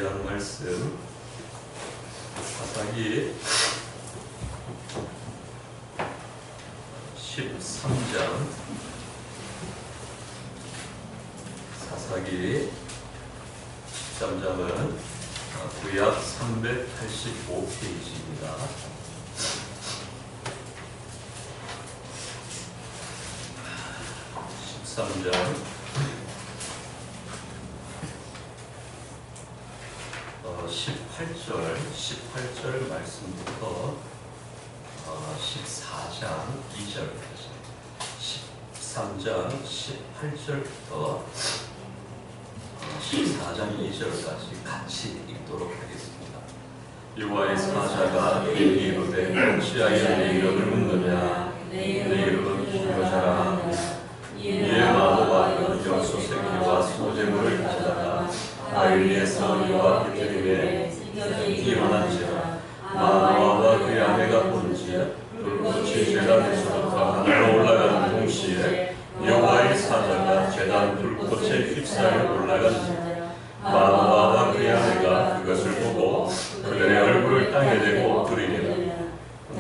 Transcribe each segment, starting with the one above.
귀한 말씀 사사기 13장 사사기 13장은 구약 385페이지입니다. 13장 18절 말씀부터 14장 2절까지 13장 18절부터 14장 2절까지 같이 읽도록 하겠습니다. 여호와의 사자가 내게 이르되 어찌하여 내 이름을 묻느냐. 내 이름은 중요자라. 이에 마노와 연소새끼와 소재물을 가져다가 아일리에서 여호와 기드림에 일어난지라. 마노아와 그의 아내가 본즉 불꽃이 제단에서부터 하늘로 올라가는 동시에 여호와의 사자가 제단 불꽃에 휩싸여 올라간지라. 마노아와 그의 아내가 그것을 보고 그들의 얼굴을 땅에 대고 엎드리니라.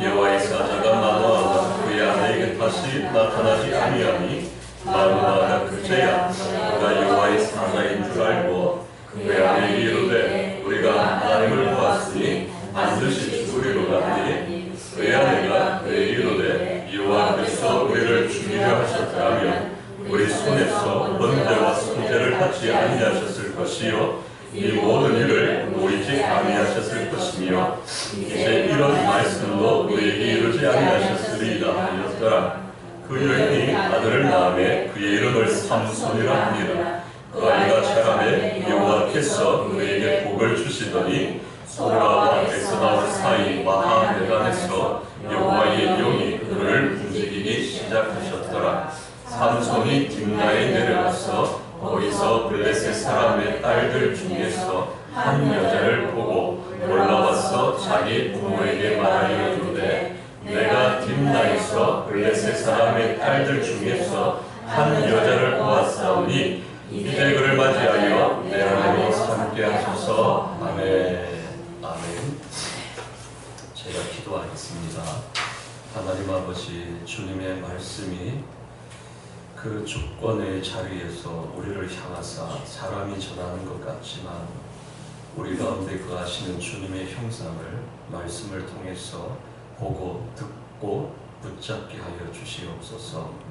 여호와의 사자가 마노아와 그의 아내에게 다시 나타나지 아니하니 마노아가 그제야 그가 여호와의 사자인 줄 알고 그의 아내에게 이르되 우리가 하나님을 보았으니 반드시 죽으리로다 하니 그의 아내가 그에게 이르되 여호와께서 우리를 죽이려 하셨더라면 우리 손에서 번제와 순제를 하지 아니하셨을 것이요 이 모든 일을 보이지 아니하셨을 것이며 이제 이런 말씀도 우리에게 이르지 아니하셨으리이다 하였더라. 그 여인이 아들을 낳으매 그의 이름을 삼손이라 하니라. 그 아이가 자라매 여호와께서 그에게 복을 주시더니 소라와 에스바울 사이 마하네단에서 여호와의 영이 그를 움직이기 시작하셨더라. 삼손이 딥나에 내려가서 거기서 블레셋 사람의 딸들 중에서 한 여자를 보고 올라와서 자기 부모에게 말하여 이르되 내가 딥나에서 블레셋 사람의 딸들 중에서 한 여자를 보았사오니 이제 그를 맞이하여 내 하나님과 함께 하소서. 아멘. 아멘. 제가 기도하겠습니다. 하나님 아버지, 주님의 말씀이 그 주권의 자리에서 우리를 향하사 사람이 전하는 것 같지만 우리 가운데 거하시는 주님의 형상을 말씀을 통해서 보고 듣고 붙잡게 하여 주시옵소서.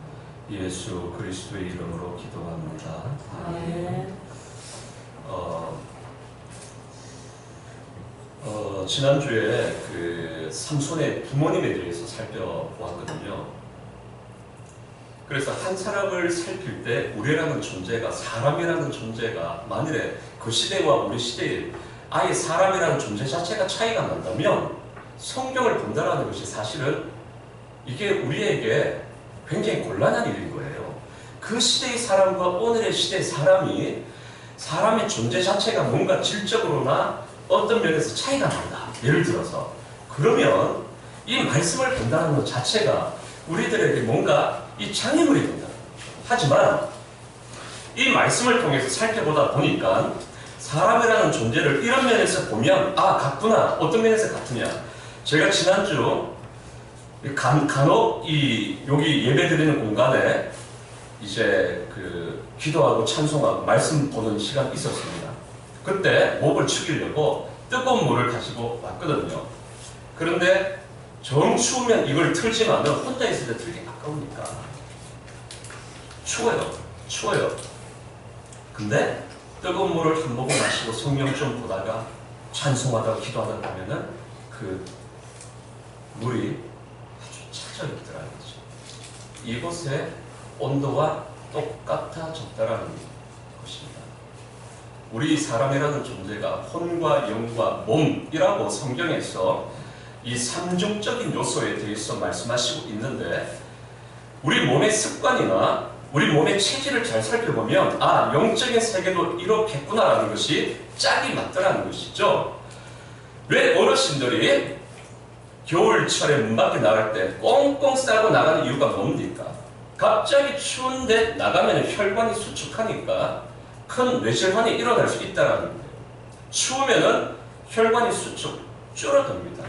예수 그리스도의 이름으로 기도합니다. 아멘. 지난주에 그 삼손의 부모님에 대해서 살펴보았거든요. 그래서 한 사람을 살필 때 우리라는 존재가, 사람이라는 존재가 만일에 그 시대와 우리 시대에 아예 사람이라는 존재 자체가 차이가 난다면 성경을 본다라는 것이 사실은 이게 우리에게 굉장히 곤란한 일인 거예요. 그 시대의 사람과 오늘의 시대의 사람이, 사람의 존재 자체가 뭔가 질적으로나 어떤 면에서 차이가 난다. 예를 들어서 그러면 이 말씀을 본다는 것 자체가 우리들에게 뭔가 이 장애물이 된다. 하지만 이 말씀을 통해서 살펴보다 보니까 사람이라는 존재를 이런 면에서 보면 같구나. 어떤 면에서 같으냐. 제가 지난주 간혹 여기 예배 드리는 공간에 이제 기도하고 찬송하고 말씀 보는 시간이 있었습니다. 그때 목을 축이려고 뜨거운 물을 가지고 왔거든요. 그런데 정 추우면 이걸 틀지만 혼자 있을 때 틀기 아까우니까 추워요. 근데 뜨거운 물을 한 모금 마시고 성경 좀 보다가 찬송하다가 기도하다 보면은 그 물이 아주 차져있더라는 거죠. 이곳의 온도와 똑같아졌다라는 것입니다. 우리 사람이라는 존재가 혼과 영과 몸이라고 성경에서 이 삼중적인 요소에 대해서 말씀하시고 있는데 우리 몸의 습관이나 우리 몸의 체질을 잘 살펴보면 영적인 세계도 이렇겠구나라는 것이 짝이 맞더라는 것이죠. 왜 어르신들이 겨울철에 문 밖에 나갈 때 꽁꽁 싸고 나가는 이유가 뭡니까? 갑자기 추운데 나가면 혈관이 수축하니까 큰 뇌질환이 일어날 수 있다는 거예요. 추우면은 혈관이 수축 줄어듭니다.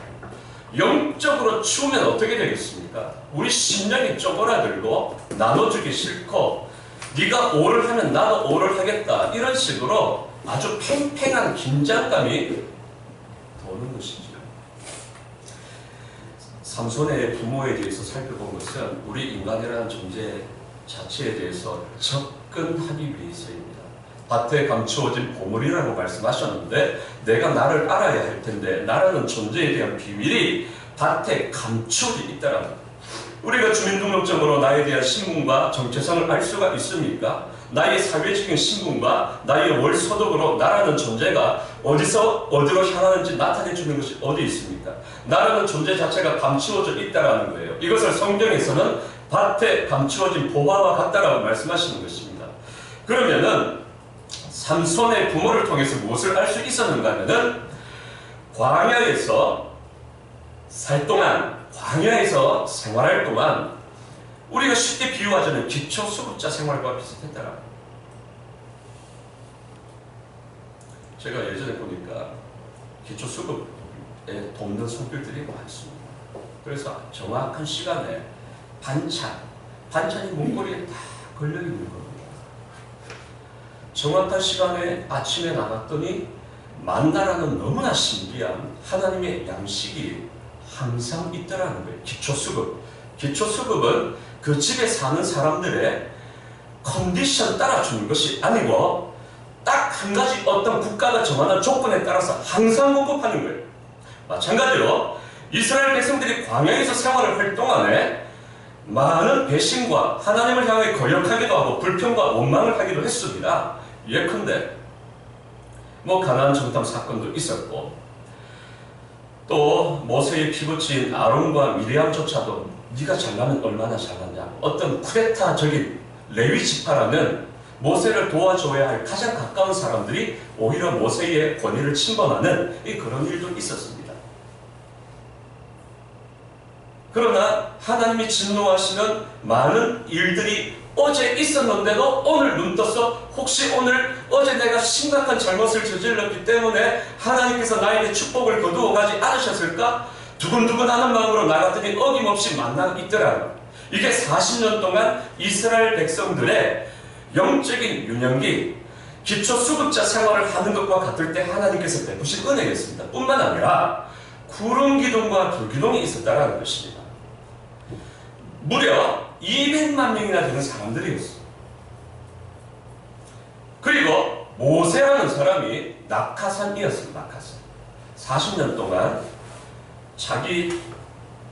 영적으로 추우면 어떻게 되겠습니까? 우리 심령이 쪼그라들고 나눠주기 싫고 네가 O를 하면 나도 O를 하겠다, 이런 식으로 아주 팽팽한 긴장감이 도는 것이죠. 삼손의 부모에 대해서 살펴본 것은 우리 인간이라는 존재 자체에 대해서 접근하기 위해서입니다. 밭에 감추어진 보물이라고 말씀하셨는데 내가 나를 알아야 할 텐데 나라는 존재에 대한 비밀이 밭에 감추어져 있다는 것. 우리가 주민등록증으로 나에 대한 신분과 정체성을 알 수가 있습니까? 나의 사회적인 신분과 나의 월소득으로 나라는 존재가 어디서 어디로 향하는지 나타내주는 것이 어디 있습니까? 나라는 존재 자체가 감추어져 있다는 거예요. 이것을 성경에서는 밭에 감추어진 보화와 같다라고 말씀하시는 것입니다. 그러면은 삼손의 부모를 통해서 무엇을 알 수 있었는가 하면은 광야에서 살 동안, 광야에서 생활할 동안 우리가 쉽게 비유하자면 기초수급자 생활과 비슷했더라. 제가 예전에 보니까 기초수급에 돕는 손길들이 많습니다. 그래서 정확한 시간에 반찬이 문고리에 다 걸려있는 겁니다. 정확한 시간에 아침에 나갔더니 만나라는 너무나 신기한 하나님의 양식이 항상 있더라는 거예요. 기초수급. 기초수급은 그 집에 사는 사람들의 컨디션 따라 주는 것이 아니고 딱 한 가지 어떤 국가가 정하는 조건에 따라서 항상 공급하는 거예요. 마찬가지로 이스라엘 백성들이 광야에서 생활을 할 동안에 많은 배신과 하나님을 향해 거역하기도 하고 불평과 원망을 하기도 했습니다. 예컨대 가나안 정탐 사건도 있었고 또 모세의 피부친 아론과 미리암조차도 네가 잘나면 얼마나 잘났냐, 어떤 쿠데타적인 레위 지파라는 모세를 도와줘야 할 가장 가까운 사람들이 오히려 모세의 권위를 침범하는 그런 일도 있었습니다. 그러나 하나님이 진노하시는 많은 일들이 어제 있었는데도 오늘 눈 떠서 혹시 오늘 어제 내가 심각한 잘못을 저질렀기 때문에 하나님께서 나에게 축복을 거두어 가지 않으셨을까? 두근두근하는 마음으로 나갔더니 어김없이 만나 있더라. 이게 40년 동안 이스라엘 백성들의 영적인 유년기, 기초수급자 생활을 하는 것과 같을 때 하나님께서 베푸신 은혜였습니다. 뿐만 아니라 구름 기둥과 불 기둥이 있었다는 것입니다. 무려 200만 명이나 되는 사람들이었어요. 그리고 모세라는 사람이 낙하산이었습니다. 낙하산. 40년 동안 자기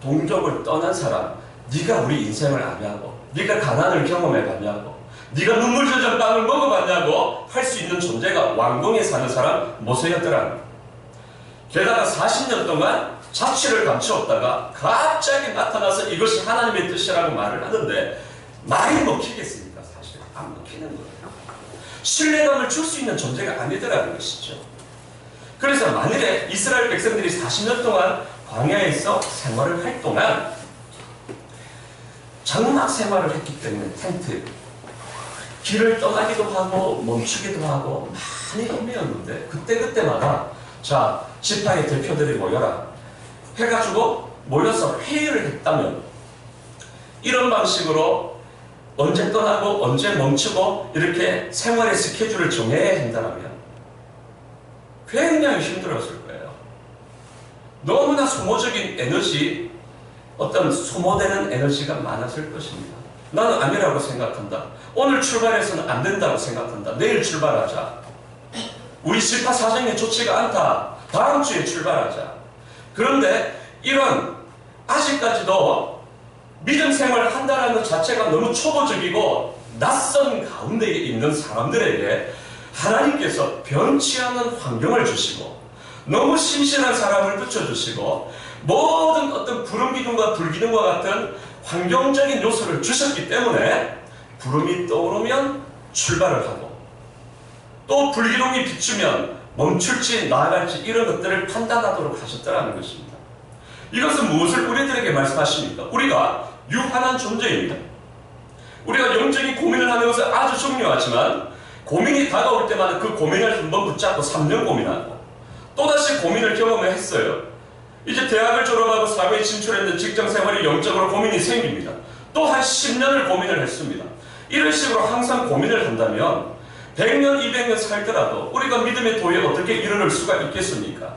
동족을 떠난 사람, 네가 우리 인생을 아냐고, 네가 가난을 경험해봤냐고, 네가 눈물 젖은 빵을 먹어봤냐고 할 수 있는 존재가 왕궁에 사는 사람 모세였더라. 게다가 40년 동안 자취를 감추었다가 갑자기 나타나서 이것이 하나님의 뜻이라고 말을 하는데 말이 먹히겠습니까? 사실 안 먹히는 거예요. 신뢰감을 줄 수 있는 존재가 아니더라는 것이죠. 그래서 만일에 이스라엘 백성들이 40년 동안 광야에서 생활을 할 동안 장막 생활을 했기 때문에 텐트, 길을 떠나기도 하고 멈추기도 하고 많이 헤매었는데 그때마다 자, 지파의 대표들이 모여라 해가지고 모여서 회의를 했다면 이런 방식으로 언제 떠나고 언제 멈추고 이렇게 생활의 스케줄을 정해야 한다면 굉장히 힘들었을 거예요. 너무나 소모적인 에너지, 어떤 소모되는 에너지가 많았을 것입니다. 나는 아니라고 생각한다. 오늘 출발해서는 안 된다고 생각한다. 내일 출발하자. 우리 지파 사정이 좋지가 않다. 다음 주에 출발하자. 그런데 이런 아직까지도 믿음 생활을 한다는 것 자체가 너무 초보적이고 낯선 가운데에 있는 사람들에게 하나님께서 변치 않은 환경을 주시고 너무 심신한 사람을 붙여주시고 모든 어떤 구름기둥과 불기둥과 같은 환경적인 요소를 주셨기 때문에 구름이 떠오르면 출발을 하고 또 불기둥이 비추면 멈출지 나아갈지 이런 것들을 판단하도록 하셨다는 것입니다. 이것은 무엇을 우리들에게 말씀하십니까? 우리가 유한한 존재입니다. 우리가 영적인 고민을 하는 것은 아주 중요하지만 고민이 다가올 때마다 그 고민을 한번 붙잡고 3년 고민하고 또다시 고민을 경험했어요. 이제 대학을 졸업하고 사회에 진출했는데 직장 생활이 영적으로 고민이 생깁니다. 또 한 10년을 고민을 했습니다. 이런 식으로 항상 고민을 한다면 100년, 200년 살더라도 우리가 믿음의 도에 어떻게 이르를 수가 있겠습니까?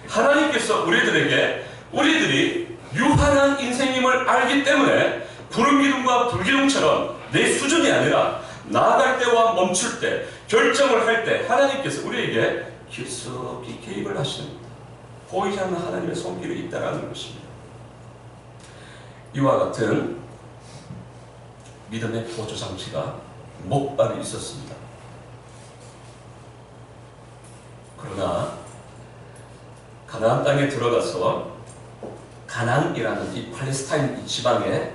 하나님께서 우리들이 유한한 인생임을 알기 때문에 불기둥과 불기둥처럼 내 수준이 아니라 나아갈 때와 멈출 때, 결정을 할 때 하나님께서 우리에게 깊숙이 개입을 하시는 겁니다. 보이지 않는 하나님의 손길이 있다는 것입니다. 이와 같은 믿음의 보조장치가 목발이 있었습니다. 그러나 가나안 땅에 들어가서 가나안이라는 이 팔레스타인 지방에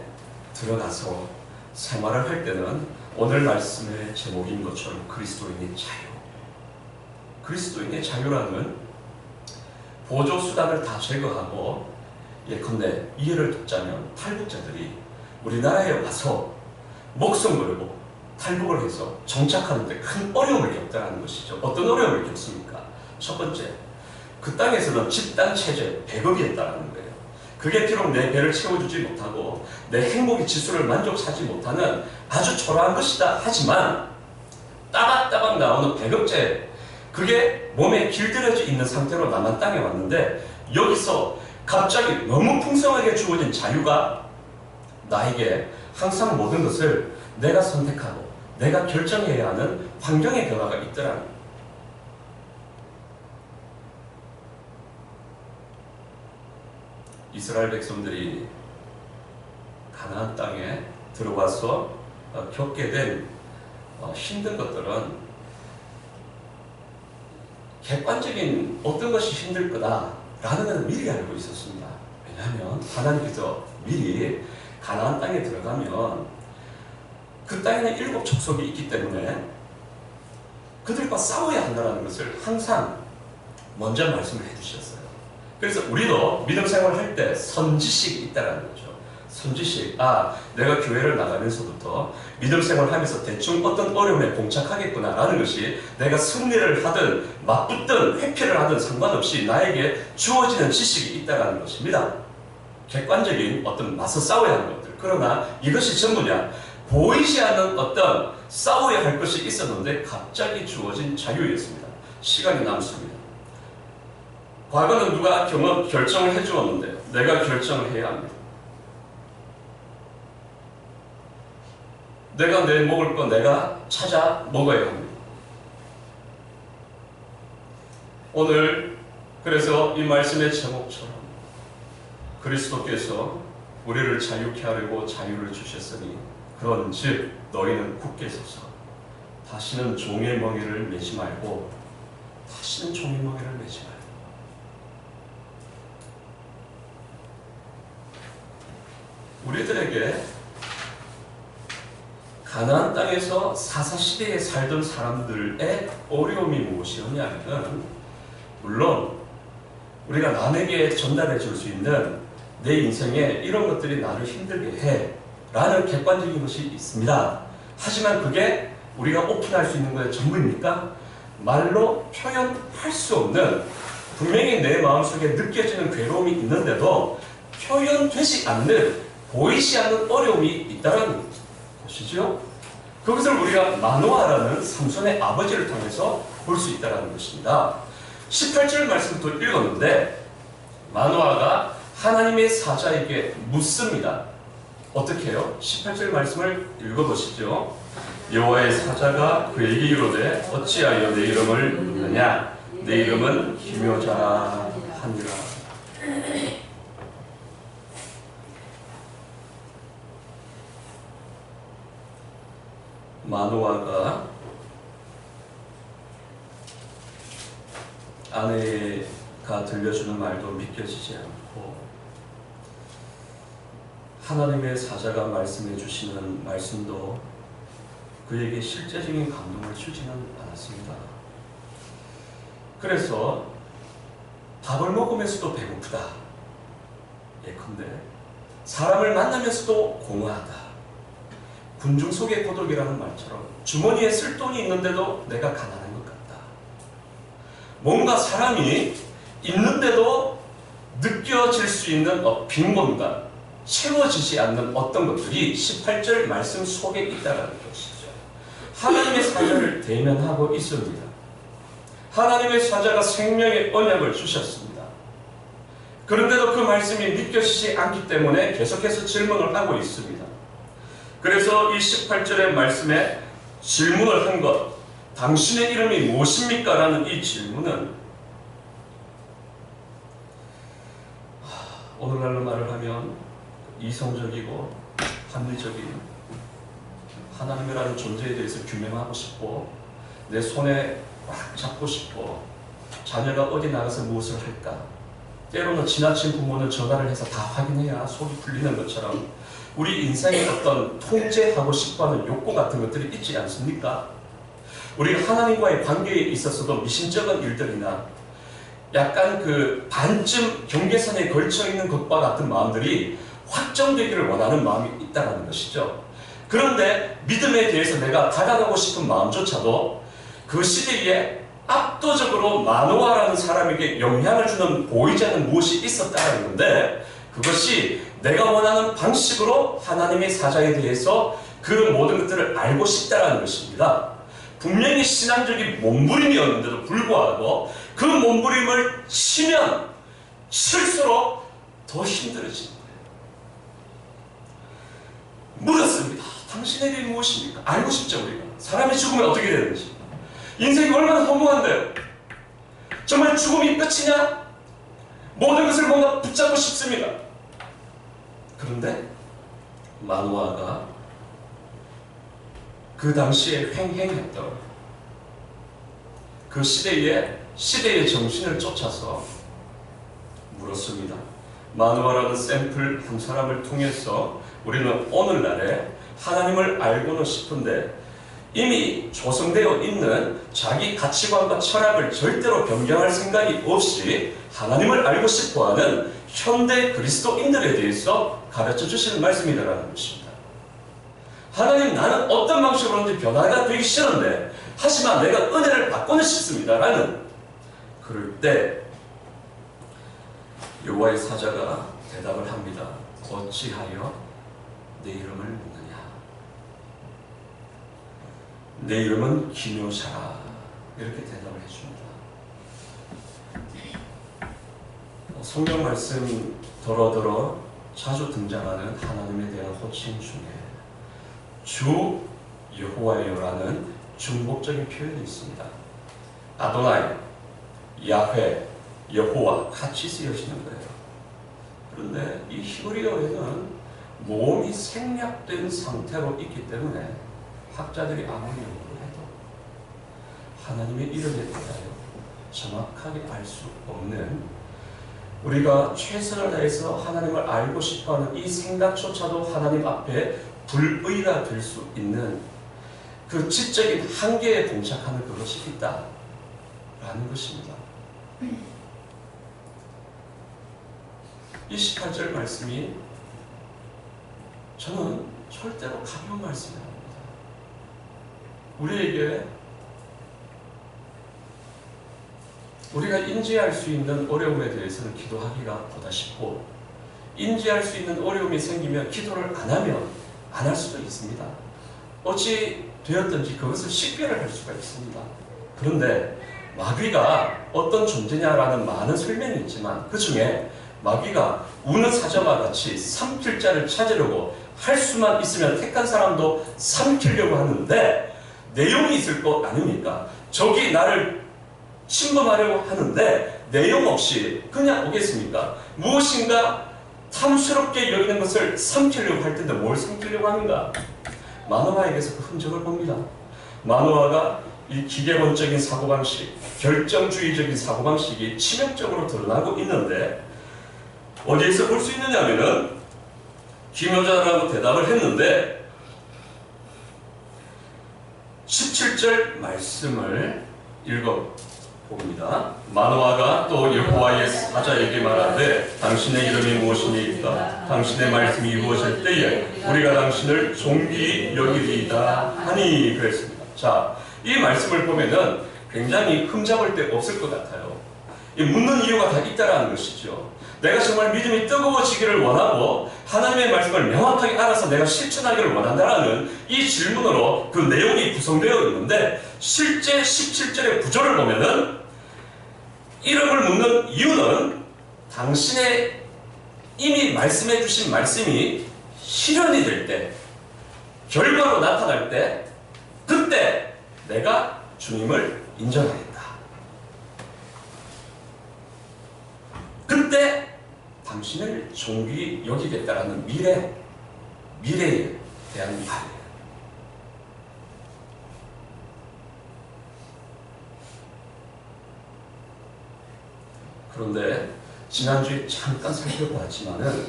들어가서 생활을 할 때는 오늘 말씀의 제목인 것처럼 그리스도인의 자유, 그리스도인의 자유라는 보조수단을 다 제거하고 예컨대 이해를 돕자면 탈북자들이 우리나라에 와서 목숨 걸고 탈북을 해서 정착하는데 큰 어려움을 겪다라는 것이죠. 어떤 어려움을 겪습니까? 첫 번째, 그 땅에서는 집단체제, 배급이었다는 거예요. 그게 비록 내 배를 채워주지 못하고 내 행복의 지수를 만족하지 못하는 아주 초라한 것이다. 하지만 따박따박 나오는 배급제, 그게 몸에 길들여져 있는 상태로 남한 땅에 왔는데 여기서 갑자기 너무 풍성하게 주어진 자유가 나에게 항상 모든 것을 내가 선택하고 내가 결정해야 하는 환경의 변화가 있더라는 거예요. 이스라엘 백성들이 가나안 땅에 들어와서 겪게 된 힘든 것들은 객관적인 어떤 것이 힘들 거다라는 것을 미리 알고 있었습니다. 왜냐하면 하나님께서 미리 가나안 땅에 들어가면 그 땅에는 7 족속이 있기 때문에 그들과 싸워야 한다는 것을 항상 먼저 말씀을 해주셨어요. 그래서 우리도 믿음 생활을 할 때 선지식이 있다는 거죠. 선지식, 내가 교회를 나가면서부터 믿음 생활을 하면서 대충 어떤 어려움에 봉착하겠구나라는 것이 내가 승리를 하든 맞붙든 회피를 하든 상관없이 나에게 주어지는 지식이 있다는 것입니다. 객관적인 어떤 맞서 싸워야 하는 것들. 그러나 이것이 전부냐? 보이지 않는 어떤 싸워야 할 것이 있었는데 갑자기 주어진 자유였습니다. 시간이 남습니다. 과거는 누가 결정을 해주었는데 내가 결정을 해야 합니다. 내가 내 먹을 거 내가 찾아 먹어야 합니다. 오늘 그래서 이 말씀의 제목처럼 그리스도께서 우리를 자유케 하려고 자유를 주셨으니 그런즉 너희는 굳게 서서 다시는 종의 멍에를 매지 말고 다시는 종의 멍에를 매지 말고 우리들에게 가나안 땅에서 사사시대에 살던 사람들의 어려움이 무엇이었냐면 물론 우리가 남에게 전달해 줄 수 있는 내 인생에 이런 것들이 나를 힘들게 해 라는 객관적인 것이 있습니다. 하지만 그게 우리가 오픈할 수 있는 것의 전부입니까? 말로 표현할 수 없는 분명히 내 마음속에 느껴지는 괴로움이 있는데도 표현되지 않는 보이지 않는 어려움이 있다는 것이죠. 그것을 우리가 마노아라는 삼손의 아버지를 통해서 볼 수 있다는 것입니다. 18절 말씀부터 읽었는데 마노아가 하나님의 사자에게 묻습니다. 어떻게 해요? 18절 말씀을 읽어보시죠. 여호와의 사자가 그에게 이르되 어찌하여 내 이름을 묻느냐? 내 이름은 기묘자라 하니라. 마노아가 아내가 들려주는 말도 믿겨지지 않고 하나님의 사자가 말씀해 주시는 말씀도 그에게 실제적인 감동을 주지는 않았습니다. 그래서 밥을 먹으면서도 배고프다. 예컨대 사람을 만나면서도 공허하다. 군중 속의 고독이라는 말처럼 주머니에 쓸 돈이 있는데도 내가 가난한 것 같다. 뭔가 사람이 있는데도 느껴질 수 있는 빈 공간, 채워지지 않는 어떤 것들이 18절 말씀 속에 있다는 것이죠. 하나님의 사자를 대면하고 있습니다. 하나님의 사자가 생명의 언약을 주셨습니다. 그런데도 그 말씀이 믿겨지지 않기 때문에 계속해서 질문을 하고 있습니다. 그래서 이 18절의 말씀에 질문을 한 것, 당신의 이름이 무엇입니까? 라는 이 질문은 오늘날로 말을 하면 이성적이고 합리적인 하나님이라는 존재에 대해서 규명하고 싶고 내 손에 꽉 잡고 싶고 자녀가 어디 나가서 무엇을 할까, 때로는 지나친 부모는 전화를 해서 다 확인해야 속이 풀리는 것처럼 우리 인생의 어떤 통제하고 싶어하는 욕구 같은 것들이 있지 않습니까? 우리가 하나님과의 관계에 있어서도 미심쩍은 일들이나 약간 그 반쯤 경계선에 걸쳐 있는 것과 같은 마음들이 확정되기를 원하는 마음이 있다는 것이죠. 그런데 믿음에 대해서 내가 다가가고 싶은 마음조차도 그 시대에 압도적으로 마노아라는 사람에게 영향을 주는 보이지 않는 무엇이 있었다는 건데, 그것이 내가 원하는 방식으로 하나님의 사자에 대해서 그 모든 것들을 알고 싶다는 것입니다. 분명히 신앙적인 몸부림이었는데도 불구하고 그 몸부림을 치면 칠수록 더 힘들어지는 거예요. 물었습니다. 당신의 일이 무엇입니까? 알고 싶죠, 우리가. 사람이 죽으면 어떻게 되는지. 인생이 얼마나 허무한데요. 정말 죽음이 끝이냐? 모든 것을 뭔가 붙잡고 싶습니다. 그런데 마노아가 그 당시에 횡행했던 그 시대의 정신을 쫓아서 물었습니다. 마노아라는 샘플 한 사람을 통해서 우리는 오늘날에 하나님을 알고는 싶은데 이미 조성되어 있는 자기 가치관과 철학을 절대로 변경할 생각이 없이 하나님을 알고 싶어하는 현대 그리스도인들에 대해서 가르쳐 주시는 말씀이라는 것입니다. 하나님, 나는 어떤 방식으로든지 변화가 되기 싫은데 하지만 내가 은혜를 받고는 싶습니다 라는, 그럴 때 여호와의 사자가 대답을 합니다. 어찌하여 내 이름을 묻느냐? 내 이름은 기묘자라. 이렇게 대답을 해줍니다. 성경 말씀 더러더러 자주 등장하는 하나님에 대한 호칭 중에 주 여호와여라는 중복적인 표현이 있습니다. 아도나이, 야훼, 여호와 같이 쓰여지는 거예요. 그런데 이 히브리어에는 몸이 생략된 상태로 있기 때문에 학자들이 아무리 연구를 해도 하나님의 이름에 대하여 정확하게 알 수 없는, 우리가 최선을 다해서 하나님을 알고 싶어하는 이 생각조차도 하나님 앞에 불의가 될 수 있는 그 지적인 한계에 봉착하는 그것이 있다라는 것입니다. 이 18절 말씀이 저는 절대로 가벼운 말씀이 아닙니다. 우리에게 우리가 인지할 수 있는 어려움에 대해서는 기도하기가 보다 쉽고, 인지할 수 있는 어려움이 생기면 기도를 안 하면 안 할 수도 있습니다. 어찌 되었든지 그것을 식별을 할 수가 있습니다. 그런데 마귀가 어떤 존재냐라는 많은 설명이 있지만 그 중에 마귀가 우는 사자와 같이 삼킬 자를 찾으려고 할 수만 있으면 택한 사람도 삼키려고 하는데 내용이 있을 것 아닙니까? 적이 나를 침범하려고 하는데 내용 없이 그냥 오겠습니까? 무엇인가 탐스럽게 여기는 것을 삼키려고 할 텐데 뭘 삼키려고 하는가? 마노아에게서 그 흔적을 봅니다. 마노아가 이 기계론적인 사고방식, 결정주의적인 사고방식이 치명적으로 드러나고 있는데 어디에서 볼 수 있느냐면은 기묘자라고 대답을 했는데 17절 말씀을 읽어봅니다. 마노아가 또 여호와의 사자에게 말하되 당신의 이름이 무엇이니까? 당신의 말씀이 이루어질 때에 우리가 당신을 존귀히 여기리이다 하니 그랬습니다. 자, 이 말씀을 보면은 굉장히 흠잡을 데 없을 것 같아요. 이 묻는 이유가 다 있다라는 것이죠. 내가 정말 믿음이 뜨거워지기를 원하고 하나님의 말씀을 명확하게 알아서 내가 실천하기를 원한다라는 이 질문으로 그 내용이 구성되어 있는데, 실제 17절의 구조를 보면은 이름을 묻는 이유는 당신의 이미 말씀해 주신 말씀이 실현이 될 때, 결과로 나타날 때, 그때 내가 주님을 인정하겠다. 그때 당신을 존귀히 여기겠다라는 미래에 대한 말이에요. 그런데 지난주에 잠깐 살펴보았지만은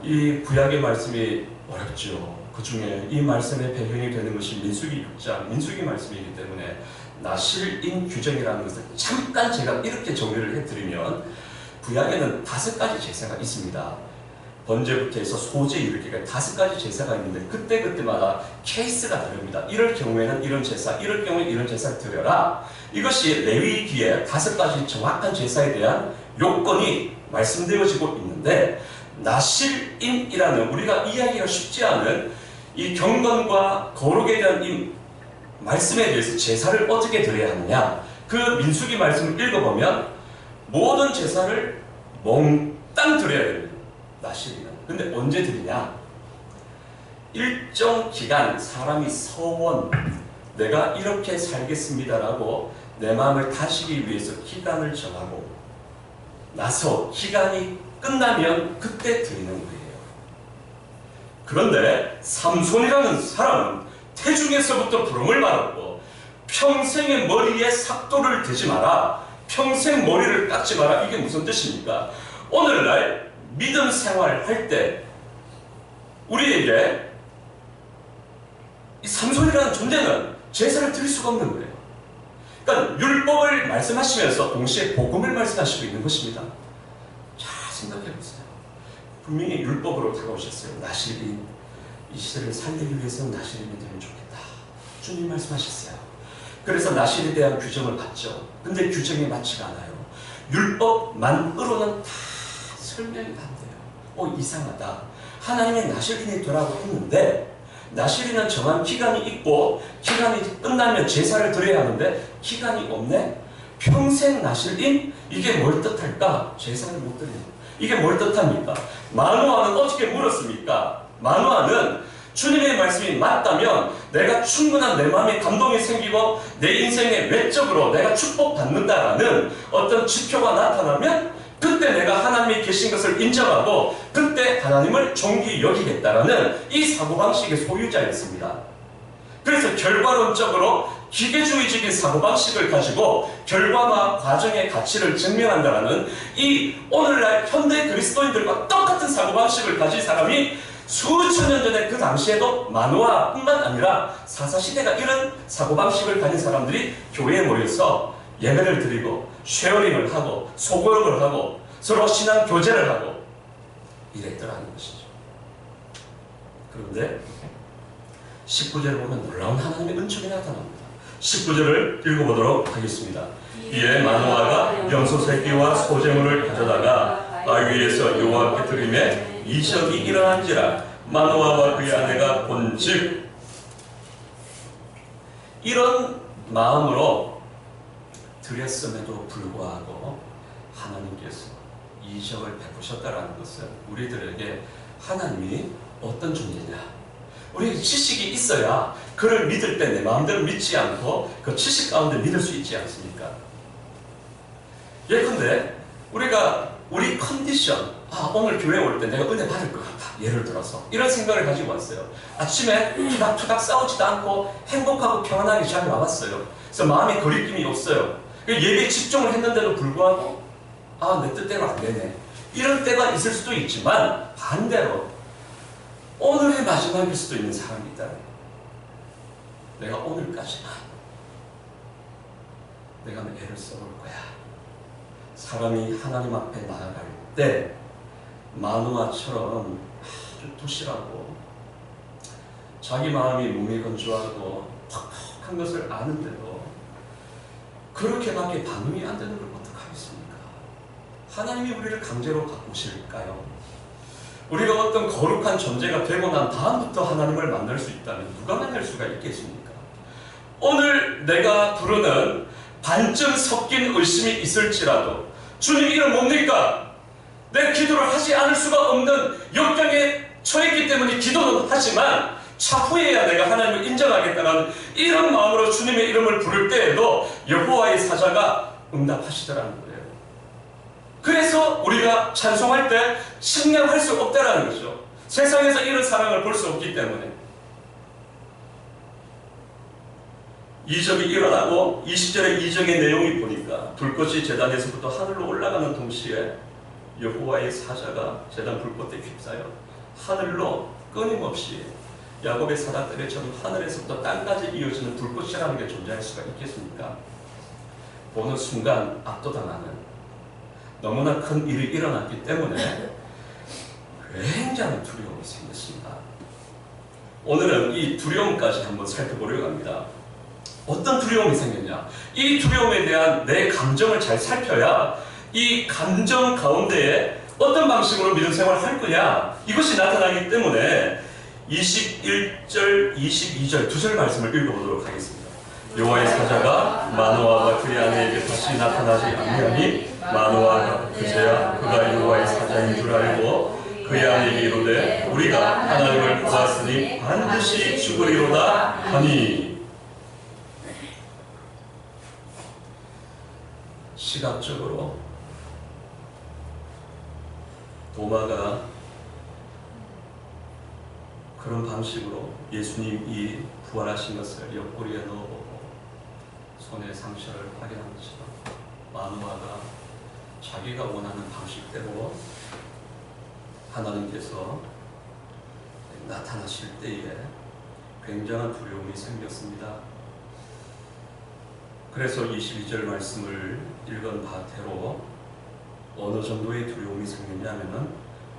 이 구약의 말씀이 어렵죠. 그 중에 이 말씀의 배경이 되는 것이 민수기 6장, 민수기 말씀이기 때문에 나실인 규정이라는 것을 잠깐 제가 이렇게 정리를 해드리면, 구약에는 5가지 제사가 있습니다. 번제부터 해서 소제 이르기까지 5가지 제사가 있는데 그때그때마다 케이스가 다릅니다. 이럴 경우에는 이런 제사, 이럴 경우에 이런 제사를 드려라. 이것이 레위기에 5가지 정확한 제사에 대한 요건이 말씀되어지고 있는데, 나실인이라는 우리가 이해하기가 쉽지 않은 이 경건과 거룩에 대한 이 말씀에 대해서 제사를 어떻게 드려야 하느냐, 그 민수기 말씀을 읽어보면 모든 제사를 몽땅 드려야 됩니다. 나실인은. 근데 언제 드리냐? 일정 기간 사람이 서원, 내가 이렇게 살겠습니다라고 내 마음을 다시기 위해서 기간을 정하고 나서 기간이 끝나면 그때 드리는 거예요. 그런데 삼손이라는 사람은 태중에서부터 부름을 받았고, 평생의 머리에 삭도를 대지 마라, 평생 머리를 깎지 마라. 이게 무슨 뜻입니까? 오늘날 믿음 생활할 때 우리에게 이 삼손이라는 존재는 제사를 드릴 수가 없는 거예요. 그러니까 율법을 말씀하시면서 동시에 복음을 말씀하시고 있는 것입니다. 잘 생각해 보세요. 분명히 율법으로 다가오셨어요. 나실인, 이 시대를 살리기 위해서는 나실인이 되면 좋겠다. 주님 말씀하셨어요. 그래서 나실에 대한 규정을 받죠. 근데 규정이 맞지가 않아요. 율법만으로는 다 설명이 안 돼요. 이상하다. 하나님의 나실인이 되라고 했는데 나실인은 정한 기간이 있고 기간이 끝나면 제사를 드려야 하는데 기간이 없네? 평생 나실인? 이게 뭘 뜻할까? 제사를 못 드려요. 이게 뭘 뜻합니까? 마노아는 어떻게 물었습니까? 마노아는 주님의 말씀이 맞다면 내가 충분한 내 마음에 감동이 생기고 내 인생의 외적으로 내가 축복받는다라는 어떤 지표가 나타나면 그때 내가 하나님이 계신 것을 인정하고 그때 하나님을 존귀히 여기겠다라는 이 사고방식의 소유자였습니다. 그래서 결과론적으로 기계주의적인 사고방식을 가지고 결과나 과정의 가치를 증명한다라는 이 오늘날 현대 그리스도인들과 똑같은 사고방식을 가진 사람이 수천 년 전에 그 당시에도 마노아뿐만 아니라 사사시대가 이런 사고방식을 가진 사람들이 교회에 모여서 예배를 드리고 쉐어링을 하고 소고역을 하고 서로 신앙 교제를 하고 이랬더라는 것이죠. 그런데 19절을 보면 놀라운 하나님의 은총이 나타납니다. 19절을 읽어보도록 하겠습니다. 이에 마노아가 염소 새끼와 소재물을 가져다가 나 위에서 여호와께 드리매 이적이 일어난지라 마노아와 그의 아내가 본즉, 이런 마음으로 드렸음에도 불구하고 하나님께서 이적을 베푸셨다라는 것은 우리들에게 하나님이 어떤 존재냐, 우리에게 지식이 있어야 그를 믿을 때 내 마음대로 믿지 않고 그 지식 가운데 믿을 수 있지 않습니까? 예컨대 우리 컨디션, 오늘 교회 올 때 내가 은혜 받을 것 같아, 예를 들어서 이런 생각을 가지고 왔어요. 아침에 투닥투닥 싸우지도 않고 행복하고 평안하게 잘 나왔어요. 그래서 마음에 거리낌이 없어요. 예배에 집중을 했는데도 불구하고 내 뜻대로 안 되네, 이럴 때가 있을 수도 있지만, 반대로 오늘의 마지막일 수도 있는 사람이 있다. 내가 오늘까지만 내가 애를 써볼 거야. 사람이 하나님 앞에 나아갈 때 마노아처럼 아주 도실하고 자기 마음이 무미건조하고 퍽퍽한 것을 아는데도 그렇게밖에 반응이 안 되는 걸 어떡하겠습니까? 하나님이 우리를 강제로 바꾸실까요? 우리가 어떤 거룩한 존재가 되고 난 다음부터 하나님을 만날 수 있다면 누가 만날 수가 있겠습니까? 오늘 내가 부르는 반쯤 섞인 의심이 있을지라도 주님 이름 뭡니까? 내 기도를 하지 않을 수가 없는 역경에 처했기 때문에 기도는 하지만 차후에야 내가 하나님을 인정하겠다는 이런 마음으로 주님의 이름을 부를 때에도 여호와의 사자가 응답하시더라는 거예요. 그래서 우리가 찬송할 때 측량할 수 없다라는 거죠. 세상에서 이런 사랑을 볼 수 없기 때문에. 이적이 일어나고 20절의 이적의 내용이 보니까 불꽃이 제단에서부터 하늘로 올라가는 동시에 여호와의 사자가 제단 불꽃에 휩싸여 하늘로 끊임없이 야곱의 사닥들의처럼 하늘에서부터 땅까지 이어지는 불꽃이라는 게 존재할 수가 있겠습니까? 보는 순간 압도당하는 너무나 큰 일이 일어났기 때문에 굉장한 두려움이 생겼습니다. 오늘은 이 두려움까지 한번 살펴보려고 합니다. 어떤 두려움이 생겼냐? 이 두려움에 대한 내 감정을 잘 살펴야 이 감정 가운데에 어떤 방식으로 믿음 생활을 할 거냐 이것이 나타나기 때문에 21절, 22절 두 절 말씀을 읽어보도록 하겠습니다. 여호와의 사자가 마노아와 그의 아내에게 다시 나타나지 아니하니 마노아가 그제야 그가 여호와의 사자인 줄 알고 그의 아내에게 이르되 우리가 하나님을 보았으니 반드시 죽으리로다 하니. 시각적으로 도마가 그런 방식으로 예수님이 부활하신 것을 옆구리에 넣어보고 손에 상처를 확인한 것처럼 마누아가 자기가 원하는 방식대로 하나님께서 나타나실 때에 굉장한 두려움이 생겼습니다. 그래서 22절 말씀을 읽은 바대로 어느 정도의 두려움이 생겼냐면은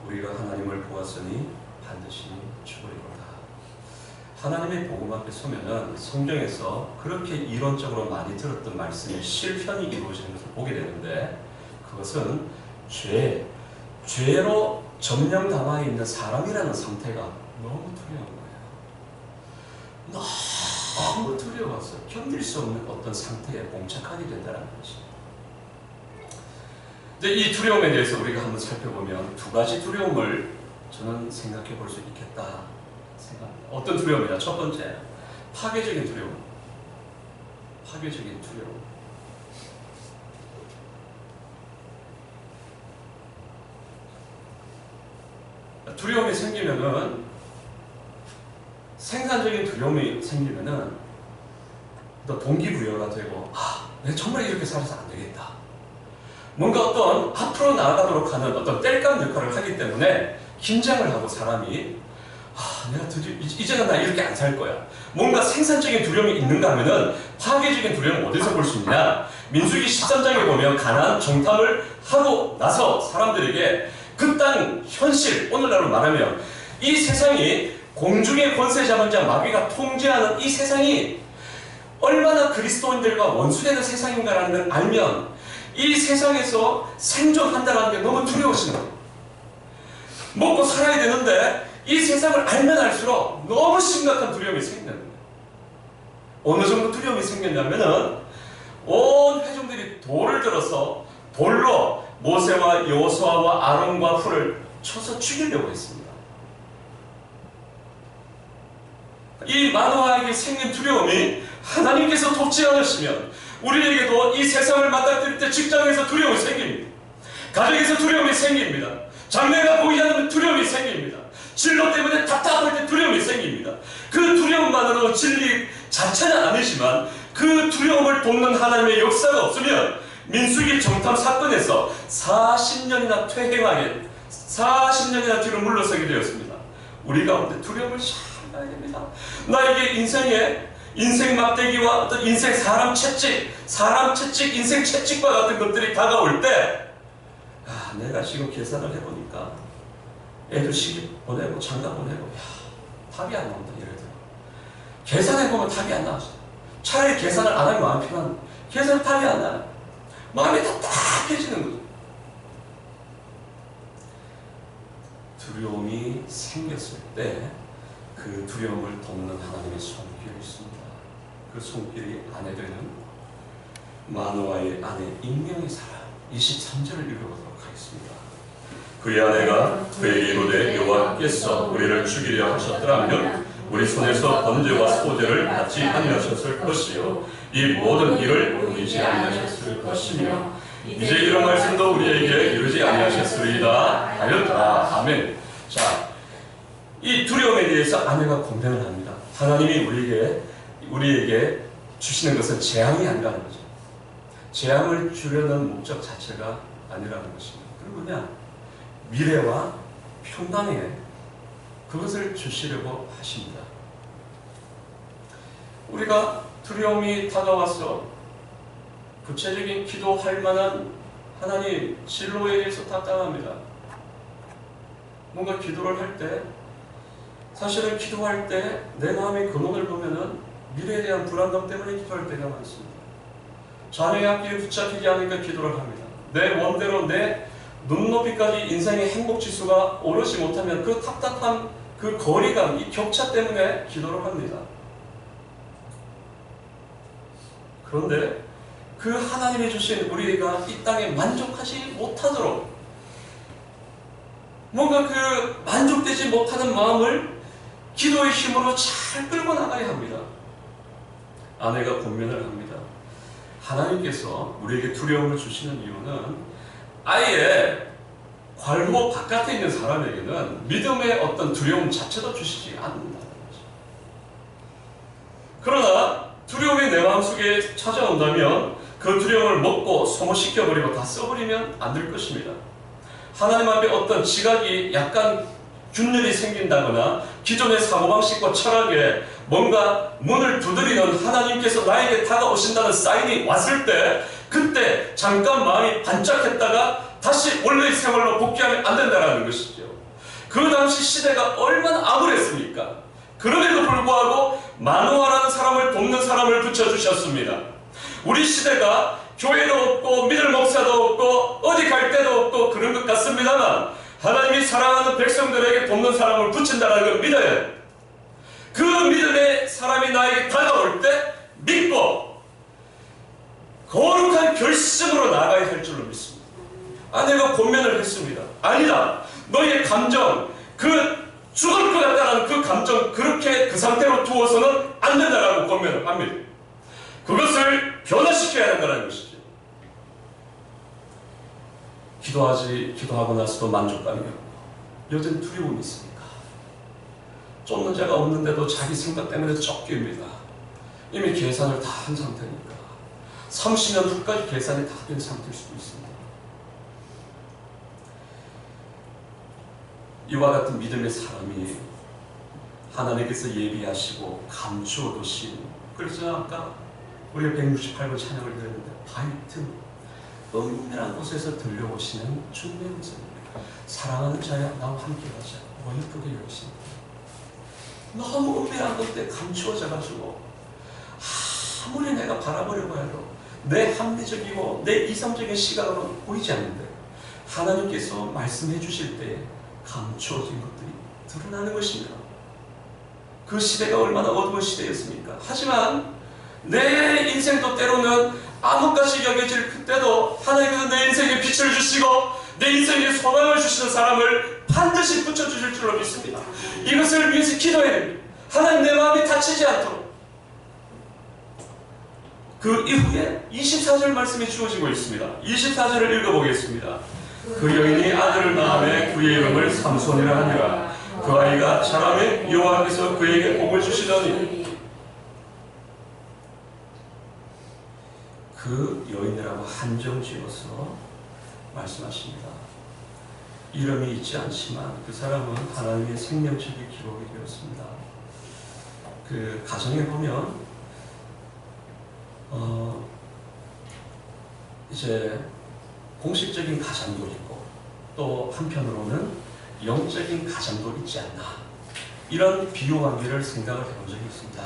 우리가 하나님을 보았으니 반드시 죽으리로다. 하나님의 복음 앞에 서면은 성경에서 그렇게 이론적으로 많이 들었던 말씀의 실현이 이루어지는 것을 보게 되는데 그것은 죄로 점령 담아 있는 사람이라는 상태가 너무 두려운 거예요. 너무 두려워서 견딜 수 없는 어떤 상태에 봉착하게 된다는 것이. 근데 이 두려움에 대해서 우리가 한번 살펴보면 두 가지 두려움을 저는 생각해 볼 수 있겠다 생각합니다. 어떤 두려움이냐? 첫 번째, 파괴적인 두려움. 파괴적인 두려움. 두려움이 생기면은 생산적인 두려움이 생기면은 또 동기부여가 되고 내가 정말 이렇게 살아서 안 되겠다. 뭔가 어떤 앞으로 나아가도록 하는 어떤 땔감 역할을 하기 때문에 긴장을 하고 사람이 내가 드디어 이제는 나 이렇게 안 살 거야. 뭔가 생산적인 두려움이 있는가 하면은 파괴적인 두려움은 어디서 볼 수 있냐? 민수기 13장에 보면 가나안 정탐을 하고 나서 사람들에게 그 땅 현실, 오늘날로 말하면 이 세상이 공중의 권세 잡은 자 마귀가 통제하는 이 세상이 얼마나 그리스도인들과 원수되는 세상인가라는 걸 알면 이 세상에서 생존한다는 게 너무 두려워지는 거예요. 먹고 살아야 되는데 이 세상을 알면 알수록 너무 심각한 두려움이 생기는 거예요. 어느 정도 두려움이 생겼냐면은 온 회중들이 돌을 들어서 돌로 모세와 여호수아와 아론과 훌을 쳐서 죽이려고 했습니다. 이 마노아에게 생긴 두려움이 하나님께서 돕지 않으시면 우리에게도 이 세상을 맞닥뜨릴 때 직장에서 두려움이 생깁니다. 가정에서 두려움이 생깁니다. 장래가 보이지 않으면 두려움이 생깁니다. 진로 때문에 답답할 때 두려움이 생깁니다. 그 두려움만으로 진리 자체는 아니지만 그 두려움을 돕는 하나님의 역사가 없으면 민수기 정탐 사건에서 40년이나 퇴행하게 40년이나 뒤로 물러서게 되었습니다. 우리 가운데 두려움을 잘 가야 됩니다. 나에게 인생 막대기와 어떤 인생 사람 채찍, 인생 채찍과 같은 것들이 다가올 때 내가 지금 계산을 해보니까 애들 시집 보내고 장가 보내고 답이 안 나온다. 예를 들어 계산해보면 답이 안 나왔어요. 차라리 계산을 안 하면 마음 편한 계산탑이 안 나요. 마음이 답답해지는 거죠. 두려움이 생겼을 때 그 두려움을 돕는 하나님의 손길이 있습니다. 그 손길이 아내 되는 마노아의 아내 익명의 사람 23절을 읽어보도록 하겠습니다. 그의 아내가 그에게 이르되 여호와께서 우리를 죽이려 하셨더라면 우리 손에서 번제와 소제를 받지 아니하셨을 것이요 이 모든 일을 보이지 아니하셨을 것이며 이제 이런 말씀도 우리에게 이르지 아니하셨으리이다 하였더라. 아멘. 자, 이 두려움에 대해서 아내가 공변을 합니다. 하나님이 우리에게 주시는 것은 재앙이 아니라는 거죠. 재앙을 주려는 목적 자체가 아니라는 것입니다. 그리고 그냥 미래와 평강에 그것을 주시려고 하십니다. 우리가 두려움이 다가와서 구체적인 기도할 만한 하나님 진로에 의해서 답답합니다. 뭔가 기도를 할 때 사실은 기도할 때 내 마음의 근원을 보면은 미래에 대한 불안감 때문에 기도할 때가 많습니다. 자녀의 앞길을 붙잡히지 않으니까 기도를 합니다. 내 원대로 내 눈높이까지 인생의 행복지수가 오르지 못하면 그 답답함, 그 거리감, 이 격차 때문에 기도를 합니다. 그런데 그 하나님이 주신 우리가 이 땅에 만족하지 못하도록 뭔가 그 만족되지 못하는 마음을 기도의 힘으로 잘 끌고 나가야 합니다. 아내가 권면을 합니다. 하나님께서 우리에게 두려움을 주시는 이유는 아예 괄호 바깥에 있는 사람에게는 믿음의 어떤 두려움 자체도 주시지 않는다는 거죠. 그러나 두려움이 내 마음속에 찾아온다면 그 두려움을 먹고 소모시켜버리고 다 써버리면 안 될 것입니다. 하나님 앞에 어떤 지각이 약간 균열이 생긴다거나 기존의 사고방식과 철학에 뭔가 문을 두드리는 하나님께서 나에게 다가오신다는 사인이 왔을 때 그때 잠깐 마음이 반짝했다가 다시 원래의 생활로 복귀하면 안 된다는 것이죠. 그 당시 시대가 얼마나 암울했습니까? 그럼에도 불구하고 마노아라는 사람을 돕는 사람을 붙여주셨습니다. 우리 시대가 교회도 없고 믿을 목사도 없고 어디 갈 데도 없고 그런 것 같습니다만 하나님이 사랑하는 백성들에게 돕는 사람을 붙인다는 걸 믿어요. 그 믿음의 사람이 나에게 다가올 때 믿고 거룩한 결심으로 나아가야 할 줄로 믿습니다. 아내가 권면을 했습니다. 아니다. 너희의 감정, 그 죽을 것 같다는 그 감정 그렇게 그 상태로 두어서는 안 된다라고 권면을 합니다. 그것을 변화시켜야 한다는 것이죠. 기도하고 나서도 만족감이 없고 여전히 두려움이 있습니까? 쫓는 자가 없는데도 자기 생각 때문에 쫓깁니다. 이미 계산을 다 한 상태니까 30년 후까지 계산이 다 된 상태일 수도 있습니다. 이와 같은 믿음의 사람이 하나님께서 예비하시고 감추어 두신, 그래서 아까 우리가 168번 찬양을 드렸는데 바위 틈 은밀한 곳에서 들려오시는 주님의 음성입니다. 사랑하는 자야 나와 함께 가자. 원격하게 열심히. 너무 은밀한 곳에 감추어져 가지고 아무리 내가 바라보려고 해도 내 합리적이고 내 이성적인 시각으로는 보이지 않는데 하나님께서 말씀해 주실 때 감추어진 것들이 드러나는 것입니다. 그 시대가 얼마나 어두운 시대였습니까? 하지만 내 인생도 때로는 암흑같이 여겨질 그때도 하나님께서 내 인생에 빛을 주시고 내 인생에 소망을 주시는 사람을 반드시 붙여주실 줄로 믿습니다. 이것을 위해서 기도해야 됩니다. 하나님 내 마음이 다치지 않도록. 그 이후에 24절 말씀이 주어지고 있습니다. 24절을 읽어보겠습니다. 그 여인이 아들을 낳음에 그의 이름을 삼손이라 하니라. 그 아이가 자라매 여호와께서 그에게 복을 주시더니. 그 여인이라고 한정 지어서 말씀하십니다. 이름이 있지 않지만 그 사람은 하나님의 생명책에 기록이 되었습니다. 그 가정에 보면 이제 공식적인 가장도 있고 또 한편으로는 영적인 가장도 있지 않나, 이런 비유 관계를 생각을 해본 적이 있습니다.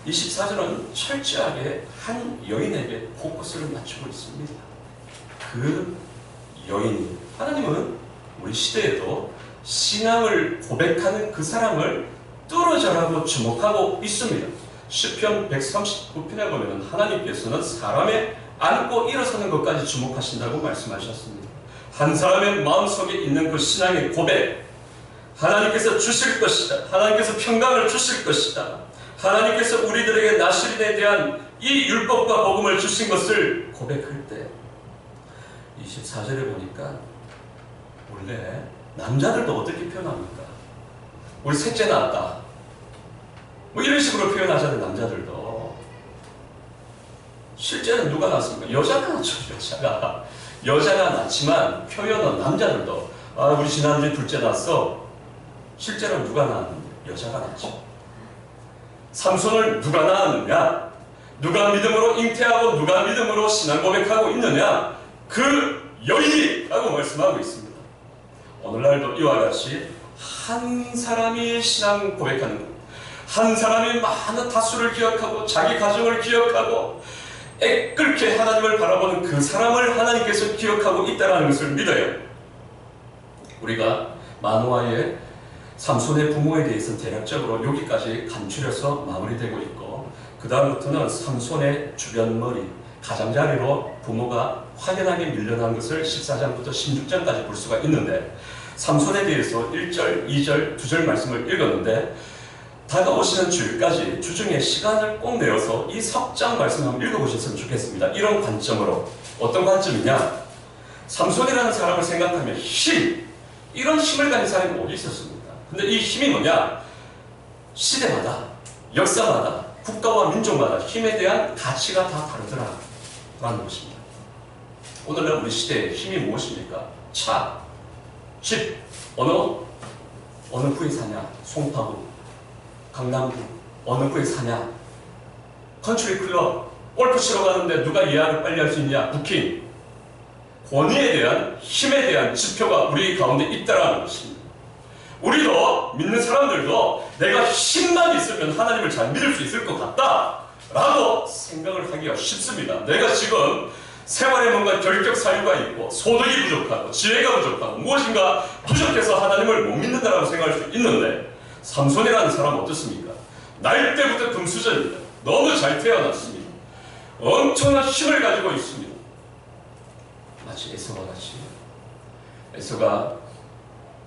24절은 철저하게 한 여인에게 포커스를 맞추고 있습니다. 그 여인이, 하나님은 우리 시대에도 신앙을 고백하는 그 사람을 뚫어져라고 주목하고 있습니다. 시편 139편에 보면 하나님께서는 사람의 앉고 일어서는 것까지 주목하신다고 말씀하셨습니다. 한 사람의 마음속에 있는 그 신앙의 고백, 하나님께서 주실 것이다, 하나님께서 평강을 주실 것이다, 하나님께서 우리들에게 나실인에 대한 이 율법과 복음을 주신 것을 고백할 때 24절에 보니까 원래 남자들도 어떻게 표현합니까? 우리 셋째 낳았다, 뭐 이런 식으로 표현하잖아요. 남자들도. 실제는 누가 낳습니까? 여자가 낳죠. 여자가 낳지만 표현은 남자들도, 아 우리 지난주에 둘째 낳았어. 실제로 누가 낳았는데? 여자가 낳죠. 삼손을 누가 낳았느냐? 누가 믿음으로 잉태하고 누가 믿음으로 신앙 고백하고 있느냐? 그 여인이 라고 말씀하고 있습니다. 오늘날도 이와 같이 한 사람이 신앙 고백하는 것, 한 사람이 많은 다수를 기억하고 자기 가정을 기억하고 애끓게 하나님을 바라보는 그 사람을 하나님께서 기억하고 있다는 것을 믿어요. 우리가 마노아의 삼손의 부모에 대해서는 대략적으로 여기까지 간추려서 마무리되고 있고, 그 다음부터는 삼손의 주변머리, 가장자리로 부모가 확연하게 밀려난 것을 14장부터 16장까지 볼 수가 있는데, 삼손에 대해서 1절, 2절, 2절 말씀을 읽었는데, 다가오시는 주일까지 주중에 시간을 꼭 내어서 이 석장 말씀 한번 읽어보셨으면 좋겠습니다. 이런 관점으로. 어떤 관점이냐? 삼손이라는 사람을 생각하면 힘! 이런 힘을 가진 사람이 어디 있었습니까? 근데 이 힘이 뭐냐? 시대마다, 역사마다, 국가와 민족마다 힘에 대한 가치가 다 다르더라 라는 것입니다. 오늘날 우리 시대의 힘이 무엇입니까? 차, 집, 어느 구에 사냐? 송파구, 강남구, 어느 구에 사냐? 컨트리 클럽, 골프 치러 가는데 누가 예약을 빨리 할 수 있냐? 부킹. 권위에 대한, 힘에 대한 지표가 우리 가운데 있다라는 것입니다. 우리도, 믿는 사람들도 내가 힘만 있으면 하나님을 잘 믿을 수 있을 것 같다 라고 생각을 하기가 쉽습니다. 내가 지금 생활에 뭔가 결격 사유가 있고, 소득이 부족하고, 지혜가 부족하고, 무엇인가 부족해서 하나님을 못 믿는다라고 생각할 수 있는데, 삼손이라는 사람은 어떻습니까? 날 때부터 금수저입니다. 너무 잘 태어났습니다. 엄청난 힘을 가지고 있습니다. 마치 에서와 같이. 에서가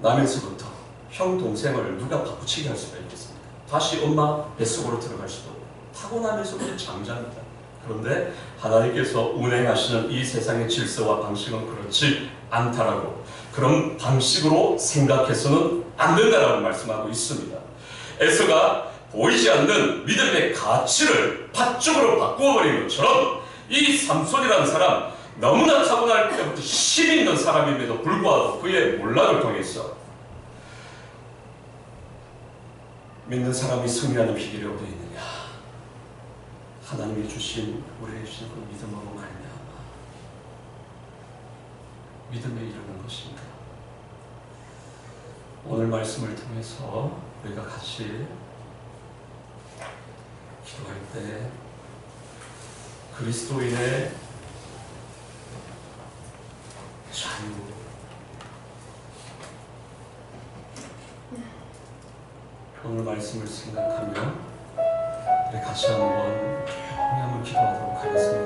나면서부터 형 동생을 누가 바꾸치게 할 수가 있겠습니까? 다시 엄마 뱃속으로 들어갈 수도 없고, 타고나면서부터 장자입니다. 그런데 하나님께서 운행하시는 이 세상의 질서와 방식은 그렇지 않다라고, 그런 방식으로 생각해서는 안 된다라고 말씀하고 있습니다. 에서가 보이지 않는 믿음의 가치를 팥죽으로 바꾸어버린 것처럼 이 삼손이라는 사람, 너무나 타고날 때부터 힘이 있는 사람임에도 불구하고 그의 몰락을 통해서 믿는 사람이 승리하는 비결이 어디에 있느냐? 하나님이 주신, 우리에게 주신 그 믿음으로 말미암아 믿음에 이르는 것입니다. 오늘 말씀을 통해서 우리가 같이 기도할 때 그리스도인의 자유, 오늘 말씀을 생각하며 우리 같이 한번 기도하도록 하겠습니다.